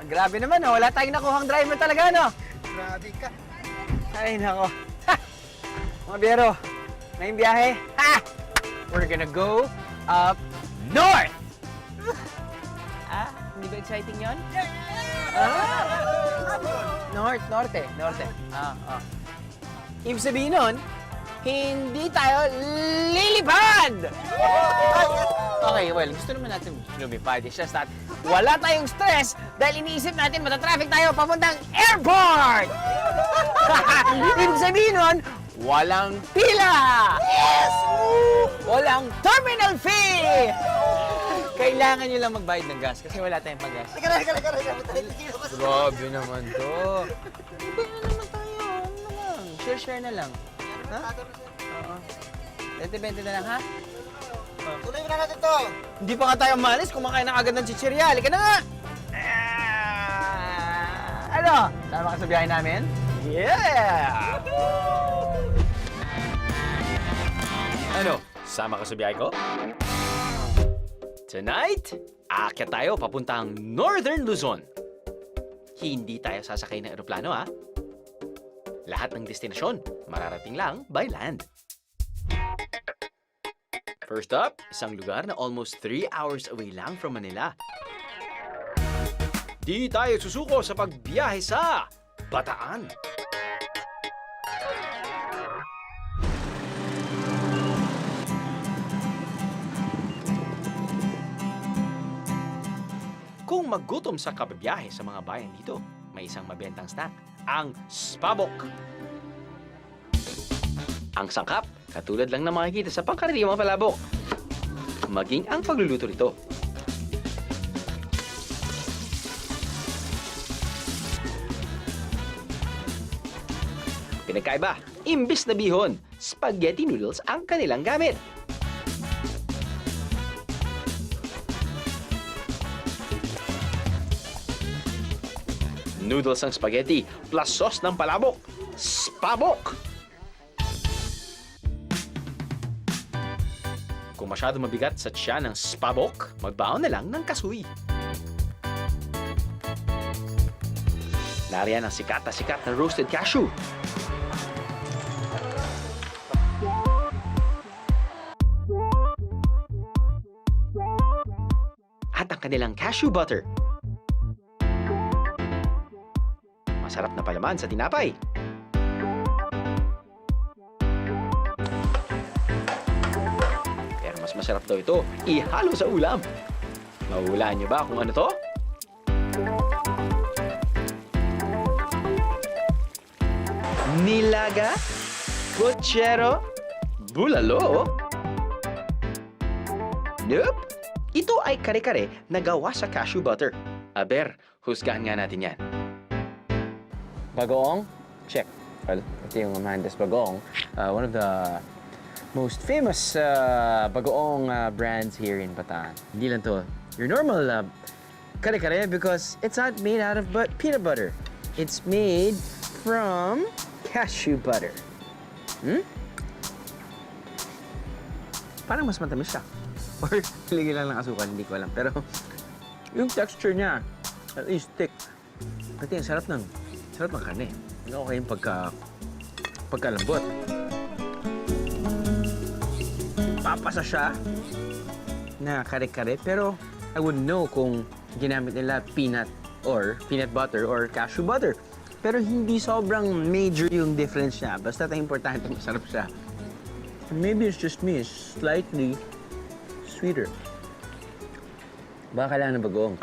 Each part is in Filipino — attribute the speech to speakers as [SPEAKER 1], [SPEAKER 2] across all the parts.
[SPEAKER 1] Grabe naman, oh. Wala tayong nakuhang driver talaga, no?
[SPEAKER 2] Grabe ka.
[SPEAKER 1] Ay, nako. Ha! Mga biyero, ngayong biyahe, ha! We're gonna go up north! Hindi ba exciting yun? Norte. Ibig sabihin nun, hindi tayo lilipad! Okay, well, gusto naman natin lumipad. It's just that wala tayong stress dahil iniisip natin matatraffic tayo papuntang airport! Ibig sabihin nun, walang pila! Yes! Walang terminal fee! Kailangan nyo lang magbayad ng gas kasi wala tayong pang-gas.
[SPEAKER 2] Lika.
[SPEAKER 1] Grabe naman to. Hindi na naman tayo. Ano na lang? Share na lang. Ha? Oo. 20-20 na lang, ha?
[SPEAKER 2] Tuloy mo na natin to.
[SPEAKER 1] Hindi pa nga tayo malis. Kumakain na agad ng chichirya. Halika na nga! Ano? Sama ka sa biyahe namin? Yeah! Ano? Sama ka sa biyahe ko? Tonight, aakyat tayo papuntang Northern Luzon. Hindi tayo sasakay ng eroplano, ha? Lahat ng destinasyon, mararating lang by land. First up, isang lugar na almost 3 hours away lang from Manila. Di tayo susuko sa pagbiyahe sa Bataan. Kung magutom sa kabiyahe sa mga bayan dito, may isang mabentang snack, ang Spabok. Ang sangkap, katulad lang na makikita sa pangkaraniwang palabok. Maging ang pagluluto nito. Pinagkaiba, imbis na bihon, spaghetti noodles ang kanilang gamit. Noodles ng spaghetti plus sauce ng palabok. Spabok! Kung masyado mabigat sa tiyan ng spabok, magbaon na lang ng kasuy. Nariyan ang sikat na roasted cashew. At ang kanilang cashew butter. Masarap na palaman sa tinapay. Pero mas masarap daw ito ihalo sa ulam. Mahuhulaan niyo ba kung ano to? Nilaga, puchero, bulalo. Nope. Ito ay kare-kare na gawa sa cashew butter. Aber, husgahan nga natin yan. Bagoong? Check. Well, ito yung Amanda's Bagoong. One of the most famous bagoong brands here in Bataan. Hindi lang to your normal kare-kare because it's not made out of peanut butter. It's made from cashew butter. Parang mas matamis siya. Or piligil lang ng asukal, hindi ko alam. Pero yung texture niya, at least thick. Pati ang sarap ng karne. Okay yung pagkalambot. Papasa siya na kare-kare, pero I wouldn't know kung ginamit nila peanut butter or cashew butter. Pero hindi sobrang major yung difference niya. Basta importante masarap siya. Maybe it's just me, it's slightly sweeter. Baka kailangan ng bagoong.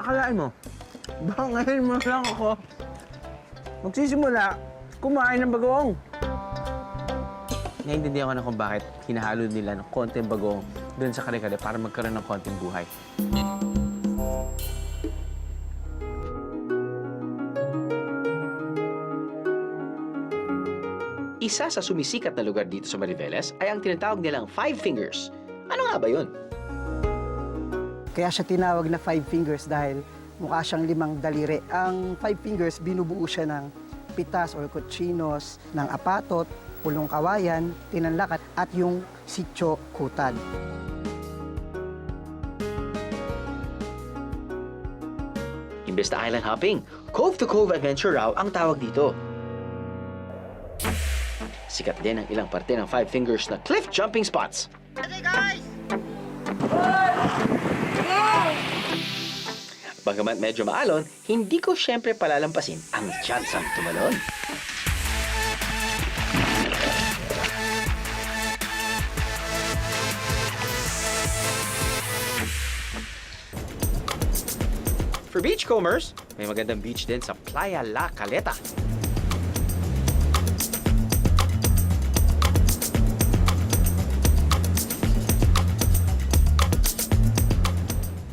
[SPEAKER 1] Akalain mo, baka ngayon mo lang ako magsisimula kumain ng bagoong. Naiintindihan ko na kung bakit hinahalo nila ng konting bagoong doon sa kare-kare para magkaroon ng konting buhay. Isa sa sumisikat na lugar dito sa Mariveles ay ang tinatawag nilang Five Fingers. Ano nga ba yun?
[SPEAKER 2] Kaya siya tinawag na Five Fingers dahil mukha siyang 5 daliri. Ang Five Fingers, binubuo siya ng pitas or kutsinos, ng apatot, Pulong Kawayan, Tinanlakat at yung Sitio Kutan.
[SPEAKER 3] Imbes na island hopping, Cove to Cove Adventure raw ang tawag dito. Sikat din ang ilang parte ng Five Fingers na cliff jumping spots. Bagamat medyo maalon, hindi ko syempre palalampasin ang tsansang tumalon. For beachcombers, may magandang beach din sa Playa La Caleta.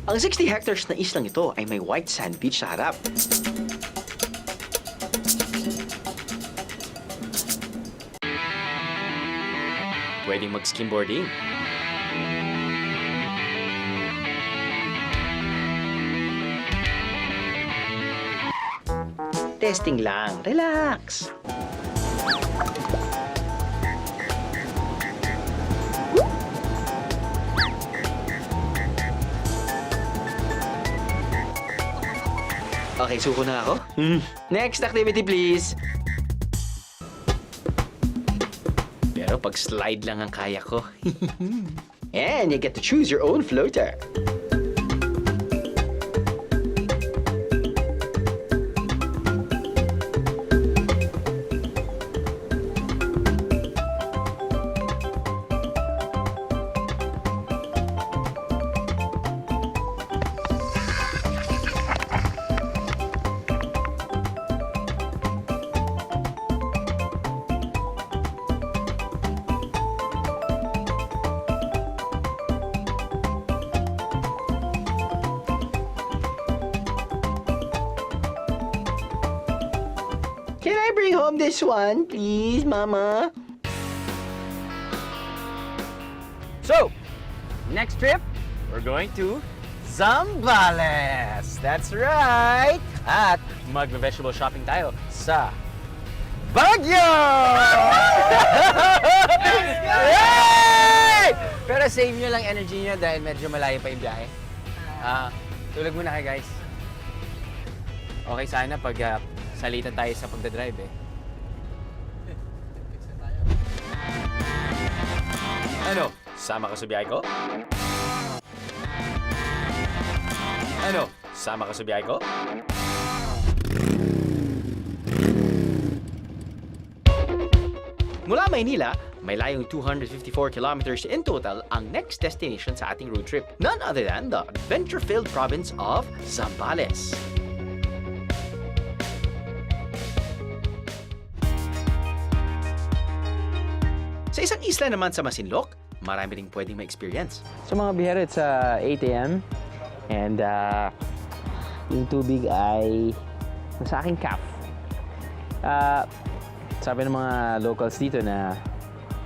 [SPEAKER 3] Ang 60 hectares na islang ito ay may white sand beach sa harap. Pwedeng mag-skimboarding. Testing lang. Relax. Okay, suko na ako. Next activity, please. Pero pag slide lang ang kaya ko. And you get to choose your own floater. Can I bring home this one, please, Mama?
[SPEAKER 1] So, next trip, we're going to Zambales. That's right! At mag-vegetable shopping tayo sa Baguio! Yay! Pero save nyo lang energy nyo dahil medyo malayo pa yung biyahe. Tulog muna kayo, guys. Okay sana pag salitan tayo sa pagdadrive eh. Ano? Sama ka sa biyahe ko? Ano? Sama ka sa biyahe ko?
[SPEAKER 3] Mula Maynila, may layong 254 kilometers in total ang next destination sa ating road trip. None other than the adventure-filled province of Zambales. Sa isang isla naman sa Masinloc, marami ring pwedeng ma-experience.
[SPEAKER 4] So mga bihero, it's 8 a.m. and yung tubig ay sa aking calf. Sabi ng mga locals dito na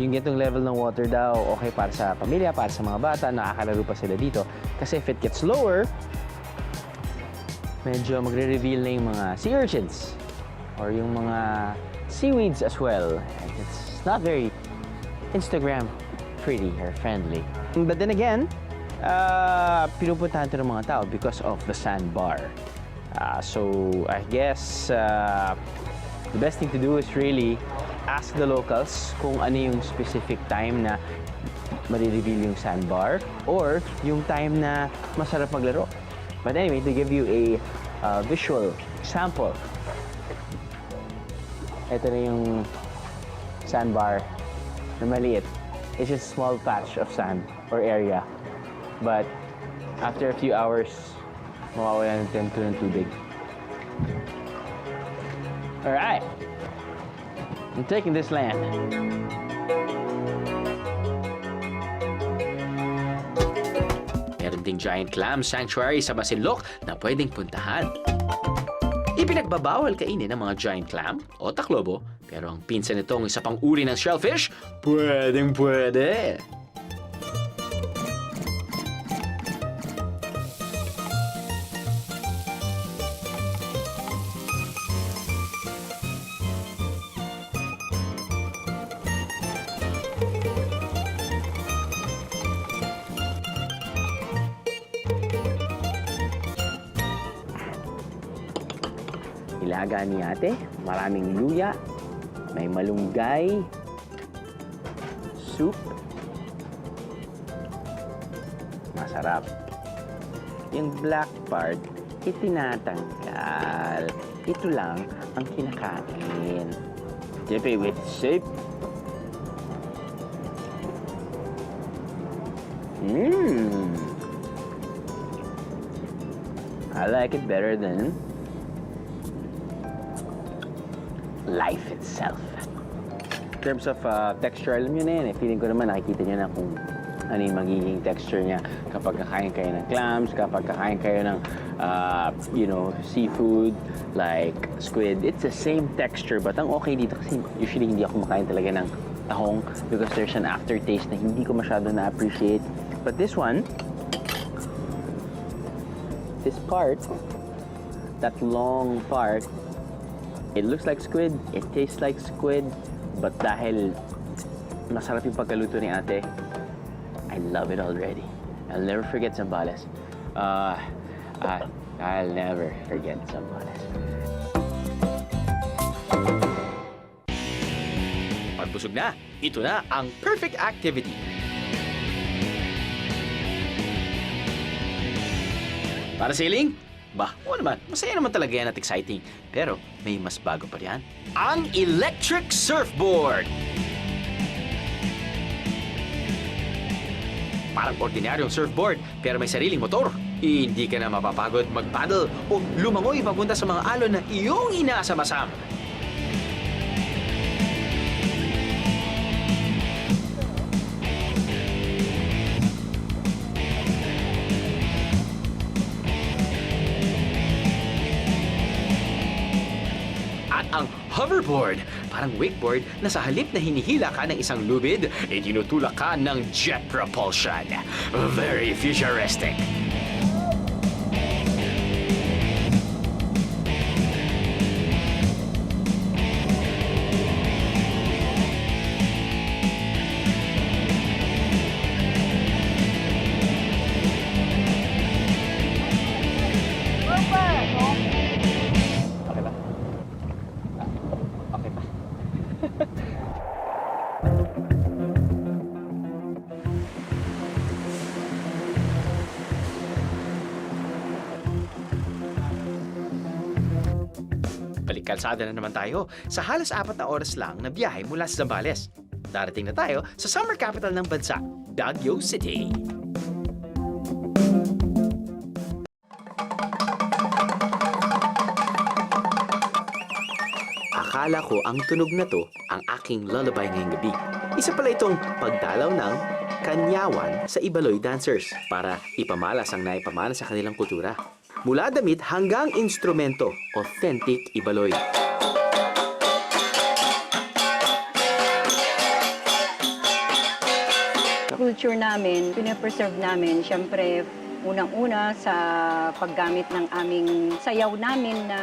[SPEAKER 4] yung ganitong level ng water daw okay para sa pamilya, para sa mga bata, nakakalaro pa sila dito. Kasi if it gets lower, medyo magre-reveal na yung mga sea urchins or yung mga seaweeds as well. And it's not very Instagram pretty or friendly. But then again, pinupuntahan ito ng mga tao because of the sandbar. So I guess the best thing to do is really ask the locals kung ano yung specific time na marireveal yung sandbar or yung time na masarap maglaro. But anyway, to give you a visual sample, ito na yung sandbar na maliit. It's just a small patch of sand or area. But after a few hours, mawawala ng tempo ng tubig. Alright. I'm taking this land.
[SPEAKER 3] Meron ding giant clam sanctuary sa Masinloc na pwedeng puntahan. Ipinagbabawal kainin ng mga giant clam o taklobo, pero ang pinsan nitong isa pang uri ng shellfish, pwedeng pwede.
[SPEAKER 4] Nilaga ni ate, maraming luya, may malunggay, soup. Masarap. Yung black part, itinatanggal. Ito lang ang kinakain. Dip it with soup. I like it better than life itself. In terms of texture, alam nyo na yan. Feeling ko naman nakikita nyo na kung ano yung magiging texture niya kapag kakain kayo ng clams, kapag kakain kayo ng, seafood like squid. It's the same texture, but ang okay dito kasi usually hindi ako makain talaga ng tahong because there's an aftertaste na hindi ko masyado na-appreciate. But this one, this part, that long part, it looks like squid, it tastes like squid, but dahil masarap yung pagkaluto ni ate, I love it already. I'll never forget Zambales. I'll never forget Zambales.
[SPEAKER 3] Pag busog na, ito na ang perfect activity. Para sailing? Bah, oo naman. Masaya naman talaga yan at exciting. Pero may mas bago pa riyan. Ang electric surfboard! Parang ordinaryong surfboard, pero may sariling motor. Hindi ka na mapapagod mag-paddle o lumangoy papunta sa mga alon na iyong inaasam-asam. At ang hoverboard, parang wakeboard na sa halip na hinihila ka ng isang lubid, tinutulak ka ng jet propulsion. Very futuristic. Kalsada na naman tayo sa halos 4 na oras lang na biyahe mula sa Zambales. Darating na tayo sa summer capital ng bansa, Baguio City. Akala ko ang tunog na to ang aking lullaby ngayong gabi. Isa pala itong pagdalaw ng kanyawan sa Ibaloy dancers para ipamalas ang naipamana sa kanilang kultura. Mula damit hanggang instrumento, authentic Ibaloy.
[SPEAKER 5] Culture namin, pinapreserve namin, syempre, unang-una sa paggamit ng aming sayaw namin na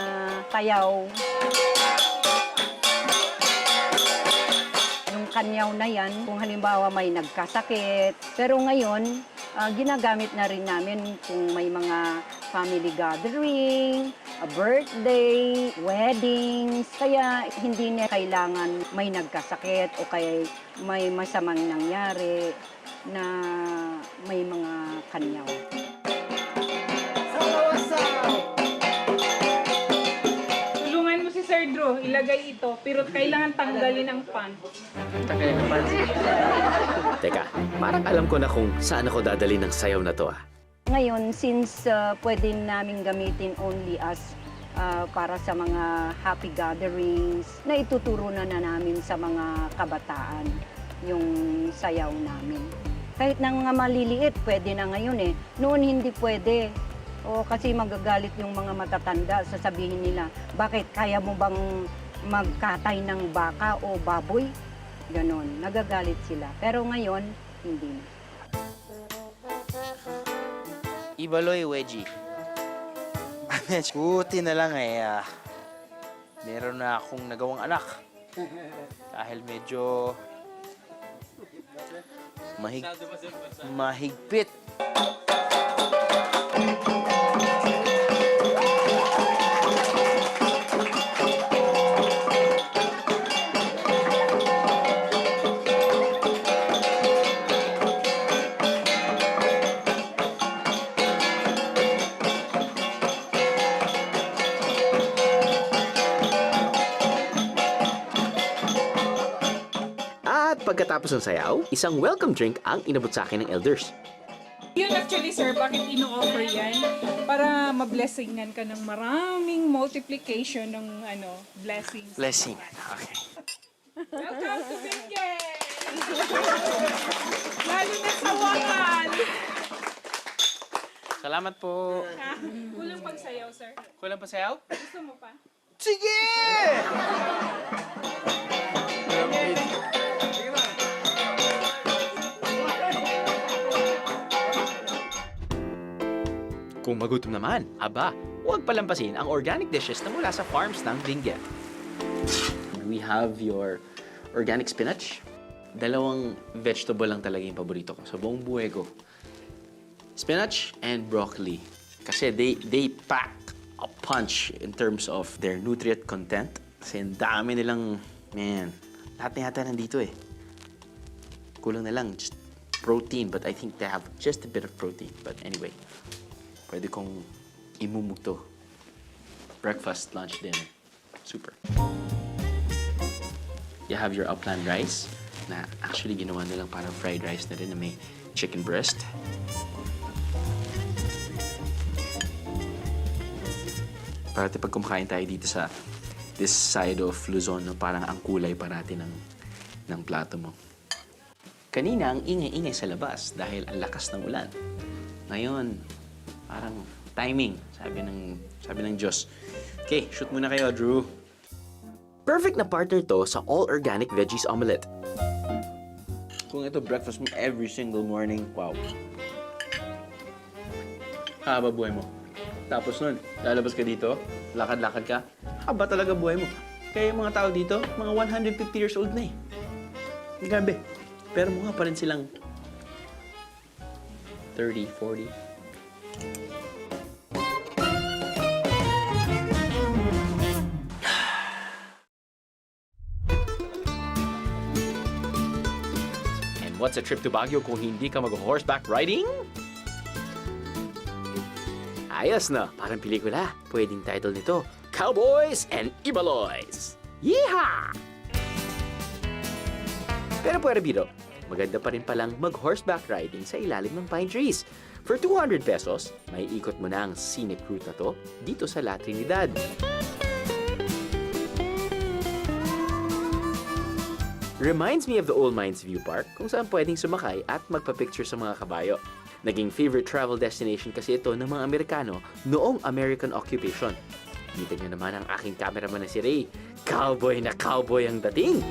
[SPEAKER 5] tayaw. Yung kanyaw na yan, kung halimbawa may nagkasakit. Pero ngayon, ginagamit na rin namin kung may mga family gathering, a birthday, weddings. Kaya hindi na kailangan may nagkasakit o kaya may masamang nangyari na may mga kanyaw.
[SPEAKER 6] Tulungan mo si Sir Drew, ilagay ito, pero kailangan tanggalin ang pan.
[SPEAKER 1] Tanggalin ang pan.
[SPEAKER 3] Teka, parang alam ko na kung saan ako dadali ng sayaw na to ah.
[SPEAKER 5] Ngayon, since pwede namin gamitin only as para sa mga happy gatherings, na ituturo na namin sa mga kabataan yung sayaw namin. Kahit na mga maliliit, pwede na ngayon eh. Noon hindi pwede. O kasi magagalit yung mga matatanda, sasabihin nila, bakit kaya mo bang magkatay ng baka o baboy? Ganon, nagagalit sila. Pero ngayon, hindi na.
[SPEAKER 1] Ibaloy wedgie. Buti na lang meron na akong nagawang anak. Dahil medyo mahigpit.
[SPEAKER 3] Pagkatapos ng sayaw, isang welcome drink ang inabot sa akin ng elders.
[SPEAKER 6] Yun actually, sir, bakit ino-offer yan? Para ma-blessingan ka ng maraming multiplication ng blessings.
[SPEAKER 1] Blessing. Okay.
[SPEAKER 6] Welcome to Benguet! Lalo na sa wakal!
[SPEAKER 1] Salamat po.
[SPEAKER 6] Kulang pagsayaw, sir.
[SPEAKER 1] Kulang pa sayaw?
[SPEAKER 6] Gusto mo pa?
[SPEAKER 1] Sige!
[SPEAKER 3] Kung magutom naman, aba, huwag palampasin ang organic dishes na mula sa farms ng Benguet. We have your organic spinach. Dalawang vegetable lang talaga yung paborito ko sa buong buhay ko. Spinach and broccoli. Kasi they pack a punch in terms of their nutrient content. Kasi ang dami nilang, man, lahat na yata nandito eh. Kulang na lang, just protein. But I think they have just a bit of protein. But anyway, pwede kong imumog to. Breakfast, lunch, dinner. Super. You have your upland rice na actually ginawa nilang parang fried rice na rin na may chicken breast. Parati pag kumakain tayo dito sa this side of Luzon, no, parang ang kulay parati ng plato mo. Kanina, ang ingay-ingay sa labas dahil ang lakas ng ulan. Ngayon, parang timing, sabi ng Diyos. Okay, shoot muna kayo, Drew. Perfect na partner to sa all-organic veggies omelette. Kung ito breakfast mo every single morning, wow. Haba buhay mo. Tapos nun, lalabas ka dito, lakad-lakad ka, haba talaga buhay mo. Kaya yung mga tao dito, mga 150 years old na eh. Grabe. Pero mukha pa rin silang 30, 40. And what's a trip to Baguio kung hindi ka mag-horseback riding? Ayos na, parang pelikula. Pwedeng title nito, Cowboys and Ibaloys. Yeehaw! Pero puwera biro, maganda pa rin palang mag-horseback riding sa ilalim ng pine trees. For 200 pesos, may ikot mo na ang scenic route na to dito sa La Trinidad. Reminds me of the Old Mines View Park kung saan pwedeng sumakay at magpa-picture sa mga kabayo. Naging favorite travel destination kasi ito ng mga Amerikano noong American occupation. Kita nyo naman ang aking cameraman na si Ray. Cowboy na cowboy ang dating!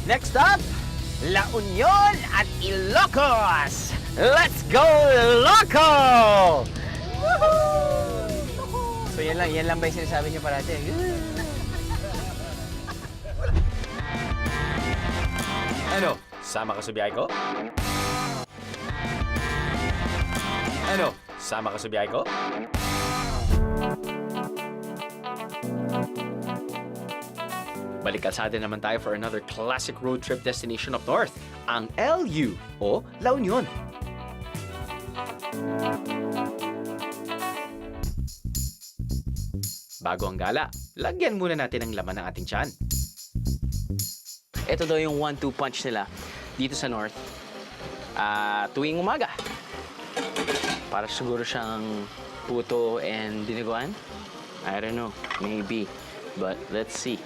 [SPEAKER 1] Next up, La Union at Ilocos! Let's go, Loco! So yan lang ba yung sinasabi niyo parati?
[SPEAKER 3] Ano? Sama ka sa biyahe ko? Ano? Sama ka sa biyahe ko? Balik kalsada naman tayo for another classic road trip destination up north, ang LU o La Union. Bago ang gala, lagyan muna natin ang laman ng ating tiyan.
[SPEAKER 1] Ito daw yung 1-2 punch nila dito sa North tuwing umaga. Para siguro siyang puto and dinuguan. I don't know, maybe. But let's see.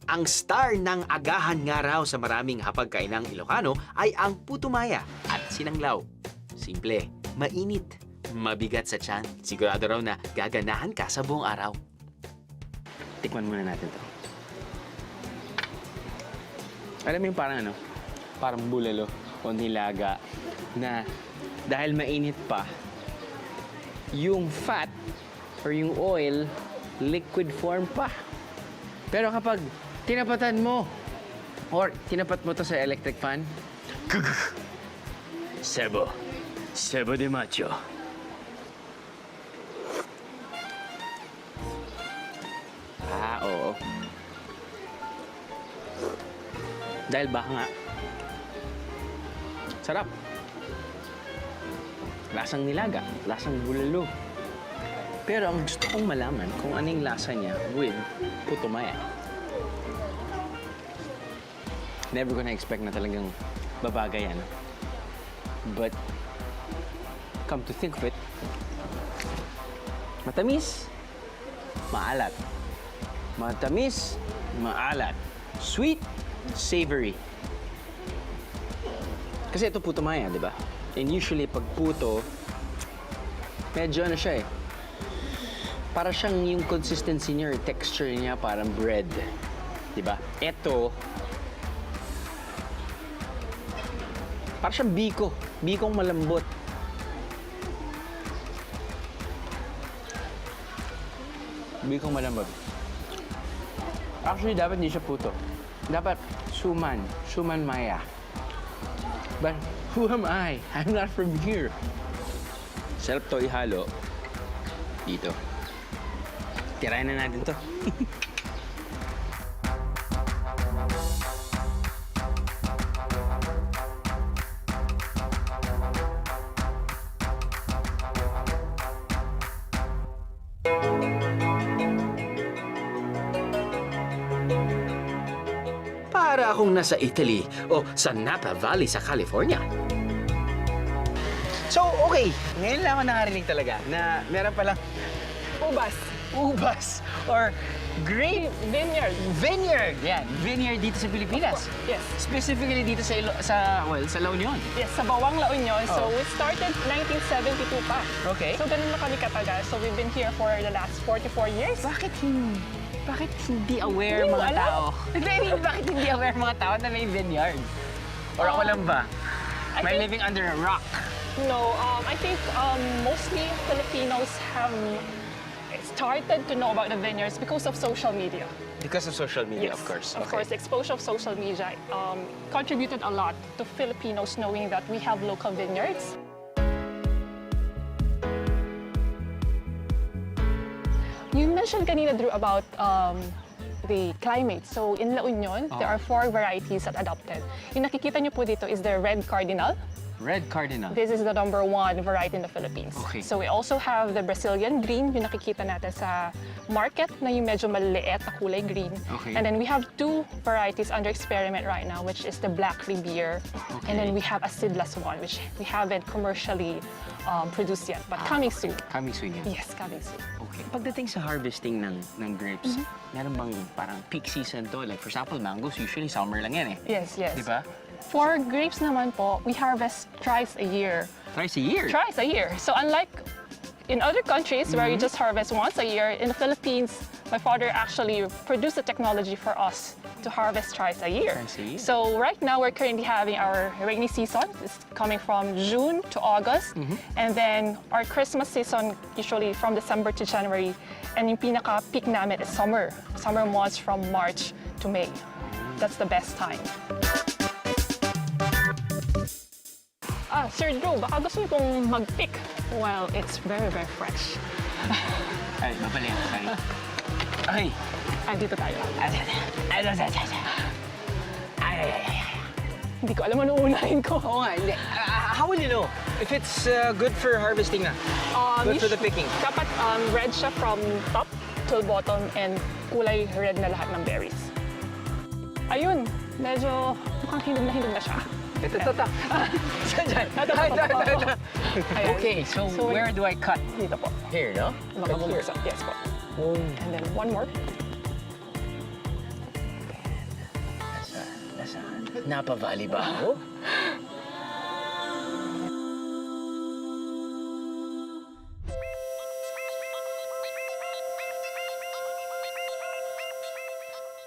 [SPEAKER 3] Ang star ng agahan nga raw sa maraming hapagkainang Ilocano ay ang putumaya at sinanglaw. Simple, mainit, mabigat sa tiyan. Sigurado raw na gaganahan ka sa buong araw.
[SPEAKER 1] Tikman muna natin to. Alam mo yung parang bulalo o nilaga na dahil mainit pa, yung fat or yung oil, liquid form pa. Pero kapag tinapatan mo or tinapat mo to sa electric fan, Sebo de macho. Oo. Dahil baka nga, sarap. Lasang nilaga, lasang bulalo.
[SPEAKER 4] Pero ang gusto kong malaman kung ano yung lasa niya with puto maya. Never ko na-expect na talagang babagay yan. But, come to think of it, matamis, maalat. Matamis, maalat. Sweet, savory. Kasi ito puto maya, di ba? And usually, pag puto, medyo ano siya eh. Para siyang yung consistency niya or texture niya parang bread. Di ba? Ito, para siyang biko. Bikong malambot. Bikong malambot. Actually, dapat hindi siya puto. Dapat suman. Suman maya. But who am I? I'm not from here. Sarap to ihalo. Dito. Tirayan na natin to.
[SPEAKER 3] Para akong nasa Italy o sa Napa Valley sa California.
[SPEAKER 4] So, okay. Ngayon lang ako nakarinig talaga na meron palang ubas or grape vineyard. Yan, vineyard dito sa Pilipinas.
[SPEAKER 7] Yes.
[SPEAKER 4] Specifically dito sa La Union.
[SPEAKER 7] Yes, sa Bawang La Union. So,
[SPEAKER 4] Oh.
[SPEAKER 7] we started 1972 pa.
[SPEAKER 4] Okay.
[SPEAKER 7] So, ganun na kami katagal. So, we've been here for the last 44 years.
[SPEAKER 4] Bakit hindi aware
[SPEAKER 7] Hindi mo
[SPEAKER 4] mga
[SPEAKER 7] alam?
[SPEAKER 4] tao? Bakit hindi aware mga tao na may vineyard? Or ako lang ba?
[SPEAKER 7] I
[SPEAKER 4] Am I
[SPEAKER 7] think-
[SPEAKER 4] living under a rock?
[SPEAKER 7] No, I think mostly Filipinos have started to know about the vineyards because of social media.
[SPEAKER 4] Because of social media,
[SPEAKER 7] Yes,
[SPEAKER 4] of course.
[SPEAKER 7] Of course, the exposure of social media contributed a lot to Filipinos knowing that we have local vineyards. You mentioned kanina, Drew, about the climate. So in La Union, there are 4 varieties that adopted. Yung nakikita niyo po dito is the Red Cardinal.
[SPEAKER 4] Red Cardinal.
[SPEAKER 7] This is the #1 variety in the Philippines.
[SPEAKER 4] Okay.
[SPEAKER 7] So we also have the Brazilian green, yung nakikita natin sa market na yung medyo maliliit na kulay green.
[SPEAKER 4] Okay.
[SPEAKER 7] And then we have 2 varieties under experiment right now, which is the Black Riviere. And then we have a seedless one, which we haven't commercially produced yet, but coming soon.
[SPEAKER 4] Coming soon yan.
[SPEAKER 7] Yes, coming soon.
[SPEAKER 4] Okay. Pagdating sa harvesting ng grapes, meron bang parang peak season to? Like for example, mangoes, usually summer lang yan eh.
[SPEAKER 7] Yes, yes.
[SPEAKER 4] Di ba?
[SPEAKER 7] For grapes naman po, we harvest thrice a year.
[SPEAKER 4] Thrice a year.
[SPEAKER 7] Twice a year. So unlike in other countries where you just harvest once a year, in the Philippines, my father actually produced the technology for us to harvest twice a year.
[SPEAKER 4] Twice a year.
[SPEAKER 7] So right now we're currently having our rainy season. It's coming from June to August. And then our Christmas season usually from December to January. And yung pinaka-peak namin is summer. Summer months from March to May. That's the best time. Sir Drew, baka gusto niyo pong mag-pick. Well, it's very, very fresh.
[SPEAKER 4] Ay, mabali. Sorry. Okay.
[SPEAKER 7] Dito tayo.
[SPEAKER 4] Ay.
[SPEAKER 7] Hindi ko alam ano unahin ko.
[SPEAKER 4] Oo nga, hindi. How will you know if it's good for harvesting na? Good for the picking?
[SPEAKER 7] Dapat red siya from top to bottom and kulay red na lahat ng berries. Ayun, medyo mukhang hinog na siya.
[SPEAKER 4] Ito. Saan dyan?
[SPEAKER 7] Ito. Ayan.
[SPEAKER 4] Okay, so where do I cut?
[SPEAKER 7] Dito po.
[SPEAKER 4] Here, no?
[SPEAKER 7] Mga
[SPEAKER 4] Cut here.
[SPEAKER 7] bubuksan. Yes po.
[SPEAKER 4] Oh.
[SPEAKER 7] And then one more.
[SPEAKER 4] Nasaan? Napa Valley ba ako?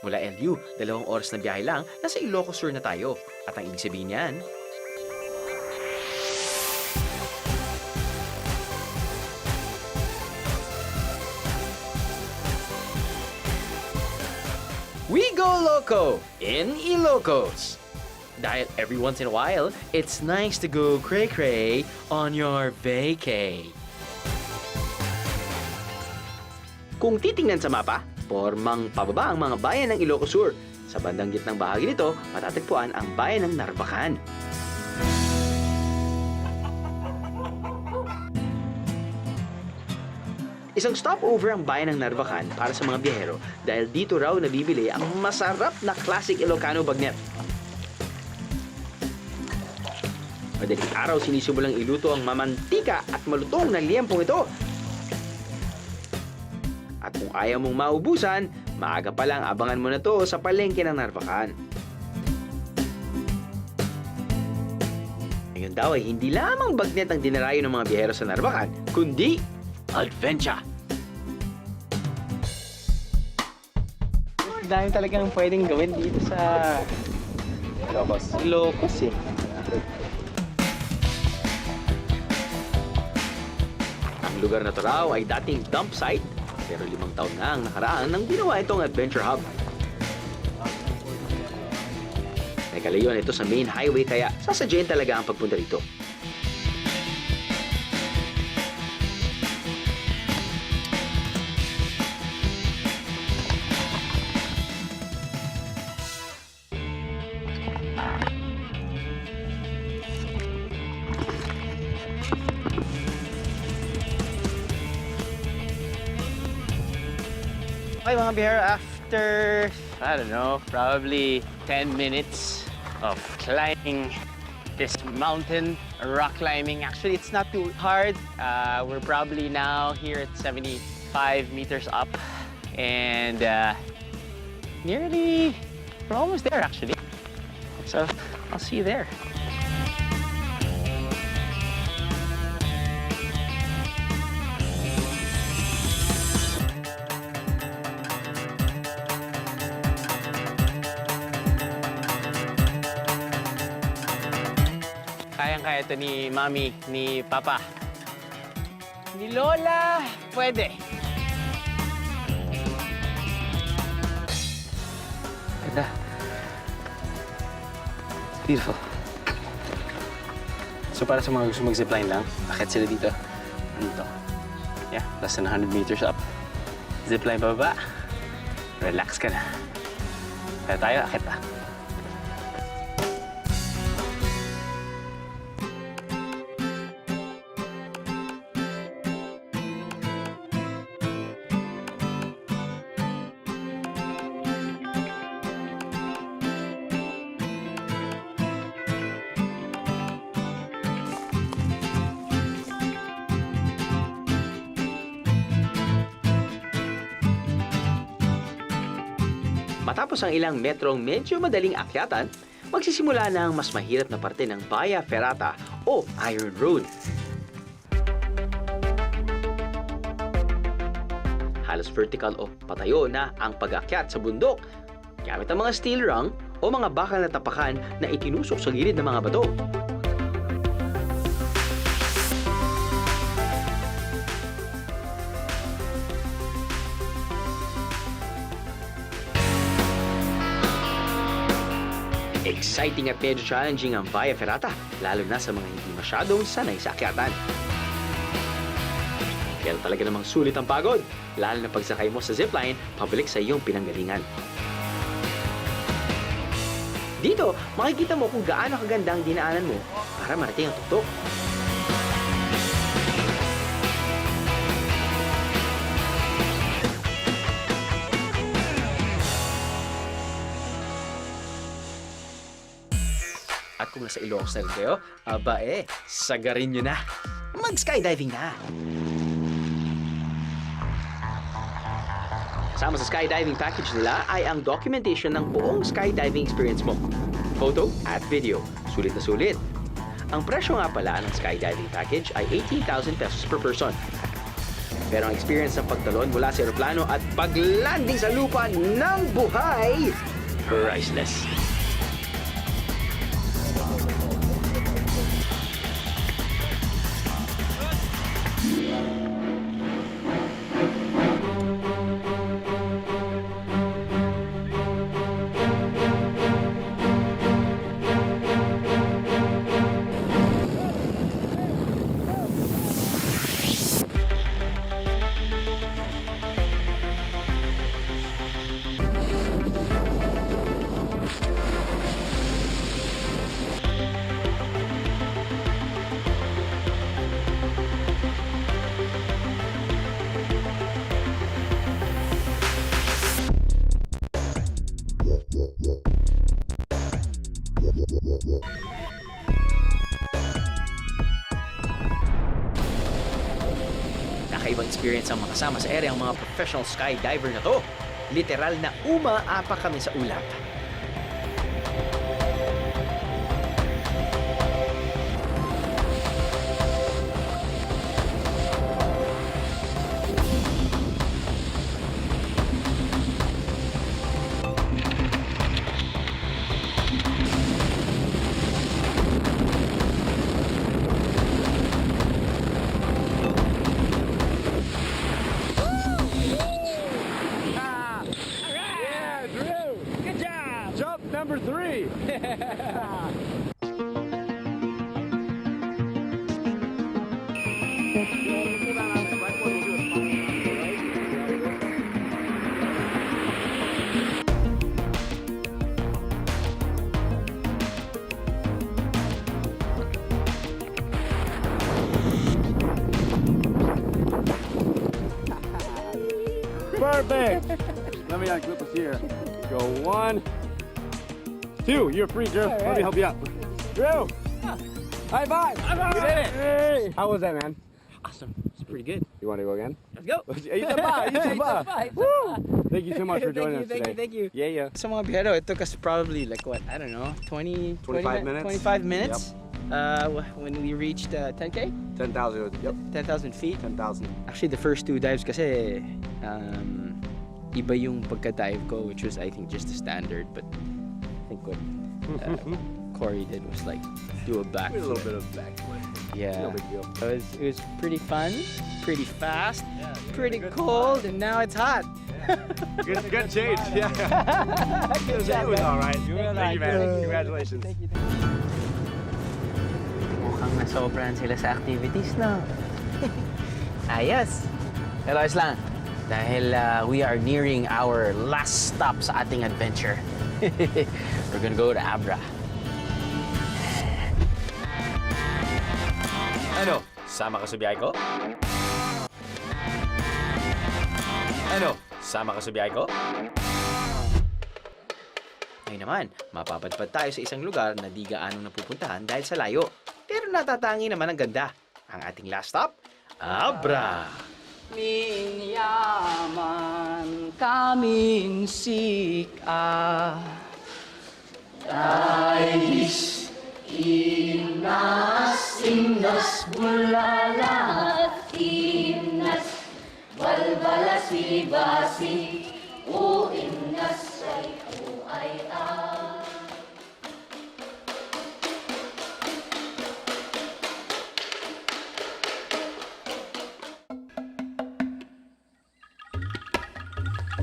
[SPEAKER 3] Mula LU, 2 oras na biyahe lang, nasa Ilocos Sur na tayo. At ang ibig sabihin niyan, we go loco in Ilocos! Dahil every once in a while, it's nice to go cray-cray on your vacay. Kung titingnan sa mapa, pormang pababa ang mga bayan ng Ilocos Sur. Sa bandang gitnang bahagi nito, matatagpuan ang bayan ng Narvacan. Isang stopover ang bayan ng Narvacan para sa mga biyahero dahil dito raw nabibili ang masarap na classic Ilocano bagnet. Madaling araw sinisimulang iluto ang mamantika at malutong na liempong ito. At kung ayaw mong maubusan, maaga pa lang abangan mo na to sa palengke ng Narvacan. Ngayon daw ay hindi lamang bagnet ang dinarayo ng mga biyahero sa Narvacan, kundi adventure.
[SPEAKER 4] Dahil talagang pwedeng gawin dito sa Ilocos eh.
[SPEAKER 3] Ang lugar na to raw ay dating dump site, pero 5 taon na ang nakaraan nang ginawa itong adventure hub. May kalayuan ito sa main highway kaya sasadyain talaga ang pagpunta rito.
[SPEAKER 1] Okay mga bihero, after, I don't know, probably 10 minutes of climbing this mountain, rock climbing. Actually, it's not too hard. We're probably now here at 75 meters up. And we're almost there actually. So, I'll see you there. Kayang-kaya ito ni Mami, ni Papa. Ni Lola, pwede.
[SPEAKER 4] Ganda. It's beautiful. So para sa mga gusto mag-zipline lang, akit sila dito. Dito. Yeah, less than 100 meters up. Zipline pababa. Relax ka na. Kaya tayo, akit pa.
[SPEAKER 3] Matapos ang ilang metrong medyo madaling akyatan, magsisimula na ang mas mahirap na parte ng Via Ferrata o Iron Road. Halos vertical o patayo na ang pag-akyat sa bundok gamit ang mga steel rung o mga bakal na tapakan na itinusok sa gilid ng mga bato. Exciting at medyo challenging ang Via Ferrata, lalo na sa mga hindi masyadong sanay sa akyatan. Pero talaga namang sulit ang pagod, lalo na pagsakay mo sa zipline, pabalik sa iyong pinanggalingan. Dito, makikita mo kung gaano kaganda ang dinaanan mo para marating ang tuktok. At kung nasa Ilocos na rin kayo, sagarin nyo na. Mag-skydiving na! Kasama sa skydiving package nila ay ang documentation ng buong skydiving experience mo. Photo at video. Sulit na sulit. Ang presyo nga pala ng skydiving package ay 18,000 pesos per person. Pero ang experience ng pagtalon mula sa aeroplano at paglanding sa lupa ng buhay, priceless. experience ang makasama sa ere ang mga professional skydiver na to. Literal na umaapa kami sa ulap.
[SPEAKER 8] Perfect. Let me clip us here. Go 1, 2. You're free, Drew. Let me help you out. Drew. High five. You did it. Hey. How was that, man?
[SPEAKER 3] Awesome. It's pretty good.
[SPEAKER 8] You want to go again?
[SPEAKER 3] Let's go.
[SPEAKER 8] Isa pa. Woo. Thank you so much for joining us today.
[SPEAKER 3] Thank you.
[SPEAKER 8] Yeah.
[SPEAKER 4] Sa mga biyero, it took us probably like what, I don't know,
[SPEAKER 8] 25 minutes.
[SPEAKER 4] 25 minutes. When we reached 10K?
[SPEAKER 8] 10,000. Yep.
[SPEAKER 4] 10,000 feet.
[SPEAKER 8] 10,000.
[SPEAKER 4] Actually, the first 2 dives kasi iba yung pagka-dive ko, which was I think just the standard, but I think what Corey did was like do a backflip.
[SPEAKER 8] A little bit of backflip.
[SPEAKER 4] Yeah.
[SPEAKER 8] No big deal.
[SPEAKER 4] It was pretty fun, pretty fast, pretty cold, and now it's hot.
[SPEAKER 8] Good change. Yeah.
[SPEAKER 4] Good
[SPEAKER 8] It
[SPEAKER 4] job,
[SPEAKER 8] was
[SPEAKER 4] man.
[SPEAKER 8] all right. Thank you, man. Congratulations.
[SPEAKER 4] Mukhang nasobrahan sila sa activities, no? Ayos. Pero ayos lang. Dahil we are nearing our last stop sa ating adventure. We're gonna go to Abra.
[SPEAKER 3] Ano? Sama ka sa biyahe ko? Ano? Sama ka sa biyahe ko? Ngayon naman, mapapadpad tayo sa isang lugar na di gaanong napupuntahan dahil sa layo. Pero natatangi naman ang ganda. Ang ating last stop, Abra!
[SPEAKER 5] Minyaman kaming sika.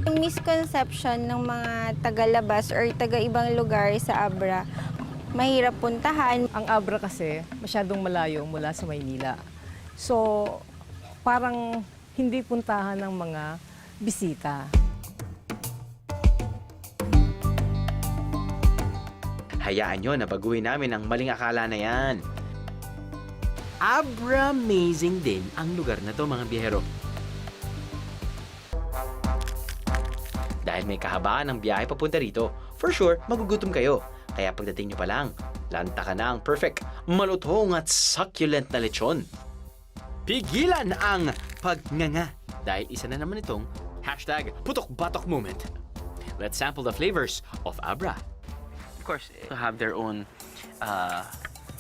[SPEAKER 9] Yung misconception ng mga taga-labas or taga-ibang lugar sa Abra, mahirap puntahan.
[SPEAKER 10] Ang Abra kasi masyadong malayo mula sa Maynila. So, parang hindi puntahan ng mga bisita.
[SPEAKER 3] Hayaan nyo na baguhin namin ang maling akala na yan. Abra-amazing din ang lugar na to, mga biyahero. Dahil may kahabaan ng biyahe papunta rito, for sure, magugutom kayo. Kaya pagdating nyo pa lang, lanta ka na ang perfect, malutong at succulent na lechon. Pigilan ang pagnganga dahil isa na naman itong #putok-batok moment. Let's sample the flavors of Abra.
[SPEAKER 4] Of course, they have their own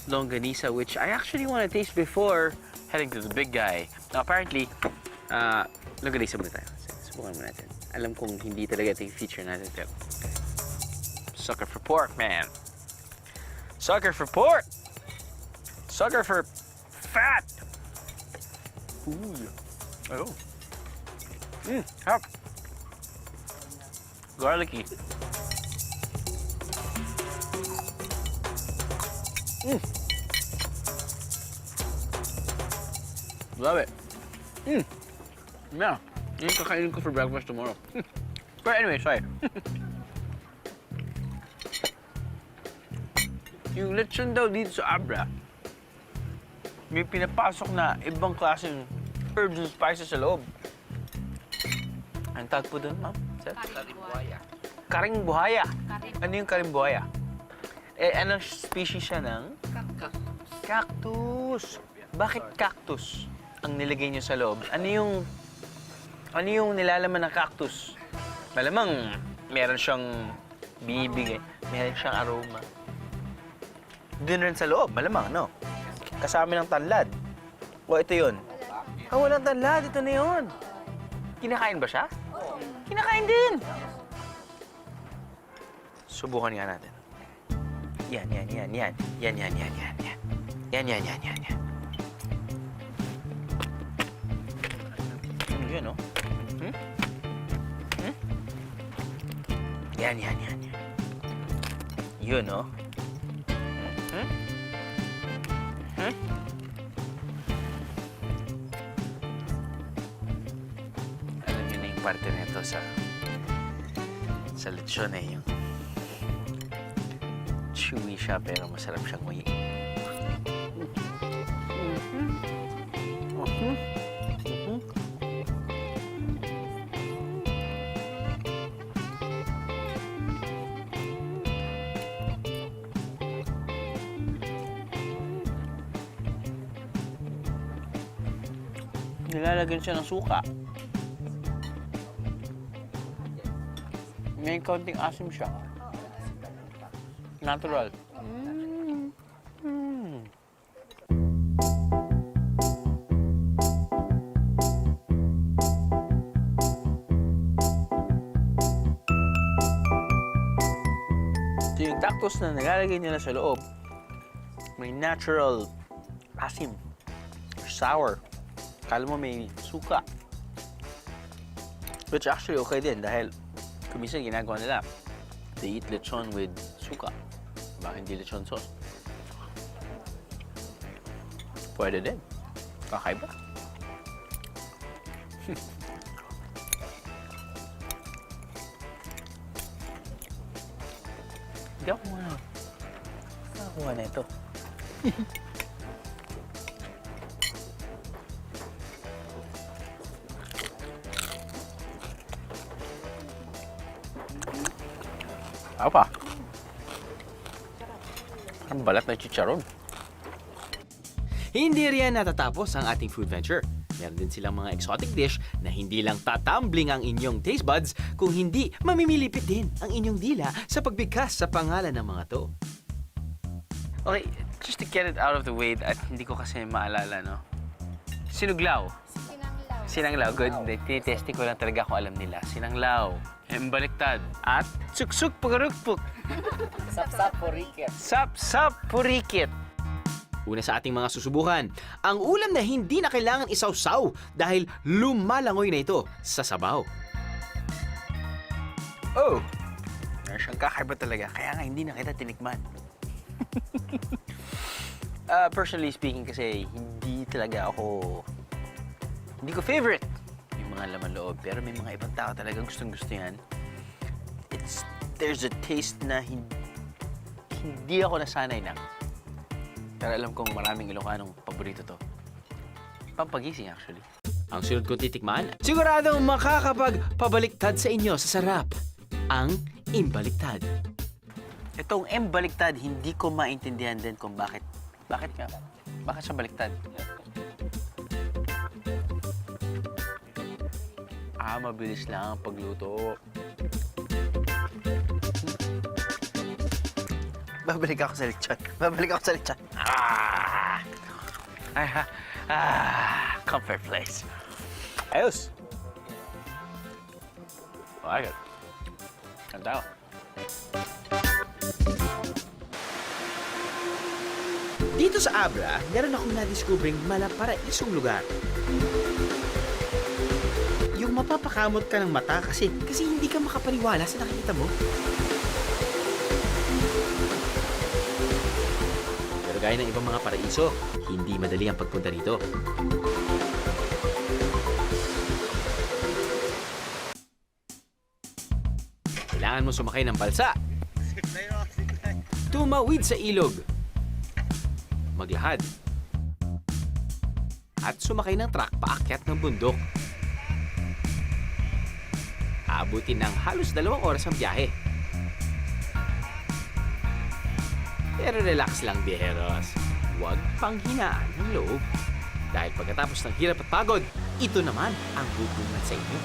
[SPEAKER 4] longganisa, which I actually want to taste before heading to the big guy. Now, apparently, longganisa muna tayo. Subukan muna natin. Alam kong hindi talaga ito yung feature natin. Pero sucker for pork, man. Sucker for pork! Sucker for fat! Ooh. Oh. Hop. Garlicky. Love it. Yeah. Yung kakainin ko for breakfast tomorrow. But anyway, sorry. Yung lechon daw dito sa Abra, may pinapasok na ibang klaseng herbs and spices sa loob. Ang tawag po doon, ma'am? Karing-buhaya. Karing-buhaya? Ano yung karing-buhaya? Eh, anong species siya ng? Cactus. Cactus. Bakit cactus ang nilagay niyo sa loob? Ano yung
[SPEAKER 1] Ano yung nilalaman ng cactus? Malamang meron siyang binibigay. Meron siyang aroma. Doon rin sa loob, malamang, no? Kasama ng tanlad. O, ito yun. Ah, walang tanlad. Ito na yun. Kinakain ba siya? Kinakain din. Subukan nga natin. Yan. Yan. Ano yun, no? Yan. Yun, no? Alam niyo na yung parte nito sa lechon eh, yung chewy siya pero masarap siyang nguyi. Nilalagyan siya ng suka. May kaunting asim siya. Natural. So yung cactus na nilalagay nila sa loob, may natural asim, sour. Kala mo may suka. Which actually okay din dahil kuminsan ginagawa nila. They eat lechon with suka. Bakit hindi lechon sauce? Pwede din. Kakaiba. Hindi ako nakakuha na ito. Apa? Parang balat na chicharon.
[SPEAKER 3] Hindi riyan natatapos ang ating food venture. Meron din silang mga exotic dish na hindi lang tatambling ang inyong taste buds, kung hindi mamimilipit din ang inyong dila sa pagbigkas sa pangalan ng mga to.
[SPEAKER 1] Okay, just to get it out of the way, at hindi ko kasi maalala, no? Sinuglaw. Sinanglaw. Good. Tinitesting ko lang talaga kung alam nila. Sinanglaw. Embaliktad. At suksuk pagarukpuk.
[SPEAKER 4] Sapsap purikit.
[SPEAKER 1] Sap-sap purikit.
[SPEAKER 3] Una sa ating mga susubukan, ang ulam na hindi na kailangan isawsaw dahil lumalangoy na ito sa sabaw.
[SPEAKER 1] Oh! Meron siyang kakaiba talaga. Kaya nga hindi na kita tinikman. Personally speaking kasi, hindi ko favorite yung mga laman loob. Pero may mga ibang tao talagang gustong-gusto yan. There's a taste na hindi ako nasanay na. Pero alam kong maraming Ilocanong paborito to. Pampagising actually.
[SPEAKER 3] Ang sunod kong titikman, siguradong makakapagpabaliktad sa inyo sa sarap. Ang imbaliktad.
[SPEAKER 1] Itong embaliktad, hindi ko maintindihan din kung bakit. Bakit nga? Bakit siya baliktad? Mabilis lang ang pagluto. Babalik ako sa lechon. Comfort place. Ayos. Ayos. Ganda.
[SPEAKER 3] Dito sa Abra, meron akong na-discovering malaparaisong lugar. Yung mapapakamot ka ng mata kasi hindi ka makapaniwala sa nakikita mo. Pero gaya ng ibang mga paraiso, hindi madali ang pagpunta rito. Kailangan mo sumakay ng balsa, tumawid sa ilog, maglahad, at sumakay ng truck paakyat ng bundok. Aabutin ng halos 2 oras ang biyahe. Pero relax lang, biyeros. Huwag panghinaan ng loob. Dahil pagkatapos ng hirap at pagod, ito naman ang bubungan sa inyo.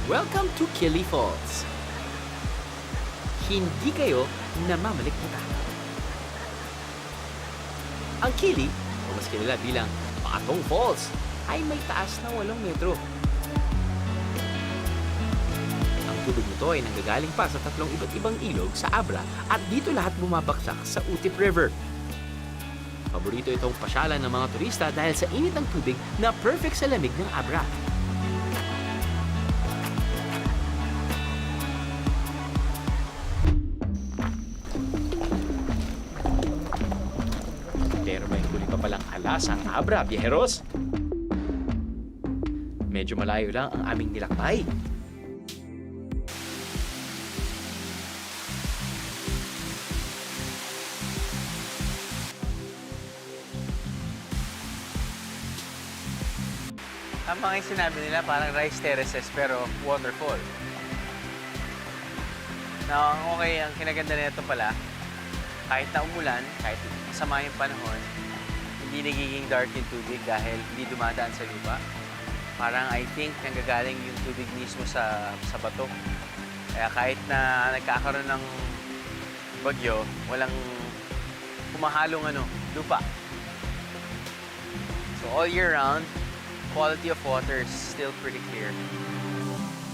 [SPEAKER 3] Welcome to Kili Falls. Hindi kayo namamalikbutan. Ang Kili, o mas kilala bilang Patong Falls, ay may taas na 8 metro. Ang tubig nito ay nanggagaling pa sa 3 iba't ibang ilog sa Abra at dito lahat bumabagsak sa Utip River. Paborito itong pasyalan ng mga turista dahil sa init ng tubig na perfect sa lamig ng Abra. Pero may huli pa palang alas ang Abra, biyeros. Medyo malayo lang ang aming nilakbay.
[SPEAKER 1] Ang mga yung sinabi nila parang rice terraces pero waterfall. Now, ang okay, ang kinaganda nito pala, kahit na umulan, kahit masama yung panahon, hindi nagiging dark yung tubig dahil hindi dumadaan sa lupa. Parang I think nanggagaling yung tubig mismo sa bato. Kaya kahit na nagkakaroon ng bagyo, walang kumahalong lupa. So all year round, quality of water is still pretty clear.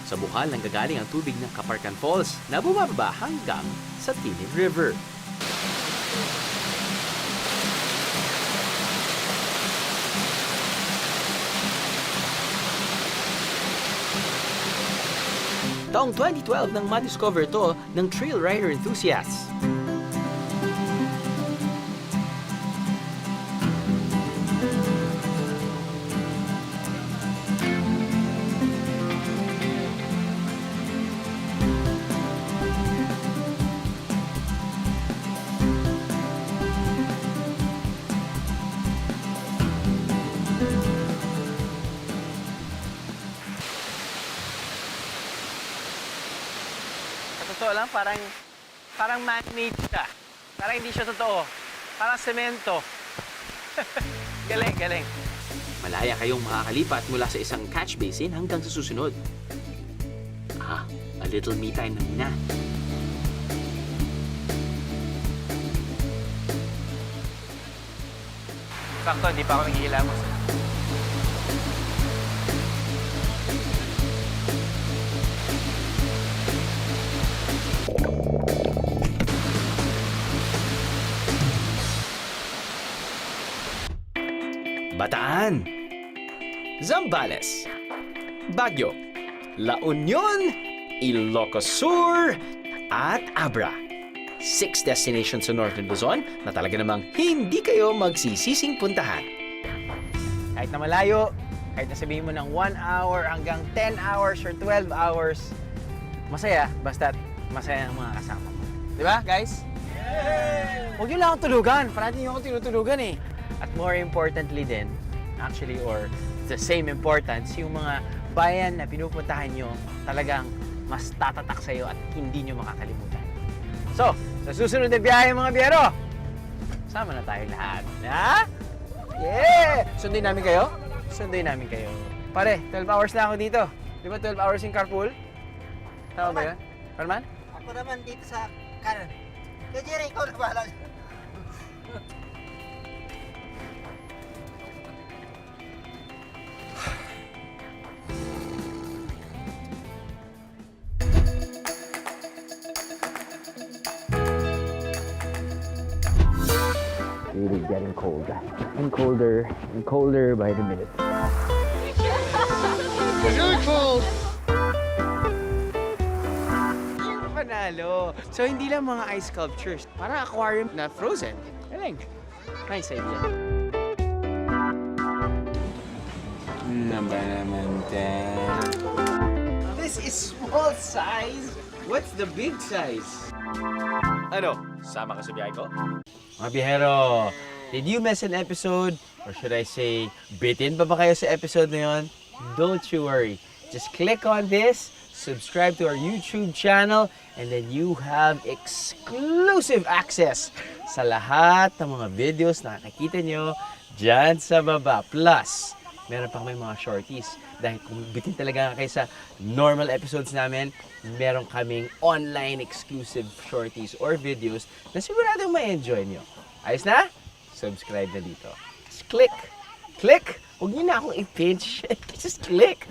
[SPEAKER 3] Sa Bukal nanggagaling ang tubig ng Kaparkan Falls na bumababa hanggang sa Tinid River. Taong 2012 nang ma-discover ito ng trail rider enthusiasts.
[SPEAKER 1] Totoo lang, parang man-made siya. Parang hindi siya totoo. Parang semento. Galing.
[SPEAKER 3] Malaya kayong makakalipat mula sa isang catch basin hanggang sa susunod. A little me time na muna.
[SPEAKER 1] Sakto, hindi pa ako naghihilamos.
[SPEAKER 3] Bataan, Zambales, Baguio, La Union, Ilocos Sur, at Abra. 6 destinations sa Northern Luzon na talaga namang hindi kayo magsisising puntahan.
[SPEAKER 1] Kahit na malayo, kahit na sabihin mo ng 1 hour hanggang 10 hours or 12 hours, masaya, basta't masaya ang mga kasama mo. Di ba, guys? Huwag niyo lang akong tulugan. Parati niyo akong tinutulugan eh. At more importantly din, actually, or the same importance, yung mga bayan na pinupuntahan nyo, talagang mas tatatak sa'yo at hindi nyo makakalimutan. So, sa susunod na biyahe mga biyero, sama na tayo lahat. Ha? Yeah! Sunduin namin kayo? Sunduin namin kayo. Pare, 12 hours na ako dito. Di ba 12 hours yung carpool? Tama ba yun? Parman?
[SPEAKER 2] Ako naman dito sa kanan. Kaya Jerry, ikaw na bahala.
[SPEAKER 4] Really getting cold. And colder and colder by the minute.
[SPEAKER 1] Panalo. So, hindi lang mga ice sculptures. Parang aquarium na frozen. Galing. Nice idea. This is small size. What's the big size?
[SPEAKER 3] Ano? Sama ka sa biyahe ko?
[SPEAKER 1] Mga biyahero, did you miss an episode? Or should I say, bitin pa ba kayo sa episode na yun? Don't you worry. Just click on this, subscribe to our YouTube channel, and then you have exclusive access sa lahat ng mga videos na nakikita nyo dyan sa baba. Plus, meron pa kami mga shorties. Dahil kung bitin talaga kayo sa normal episodes namin, meron kaming online exclusive shorties or videos na sigurado ma-enjoy nyo. Ayos na? Subscribe na dito. Just click. Click! Huwag nyo na akong i-pinch. Just click.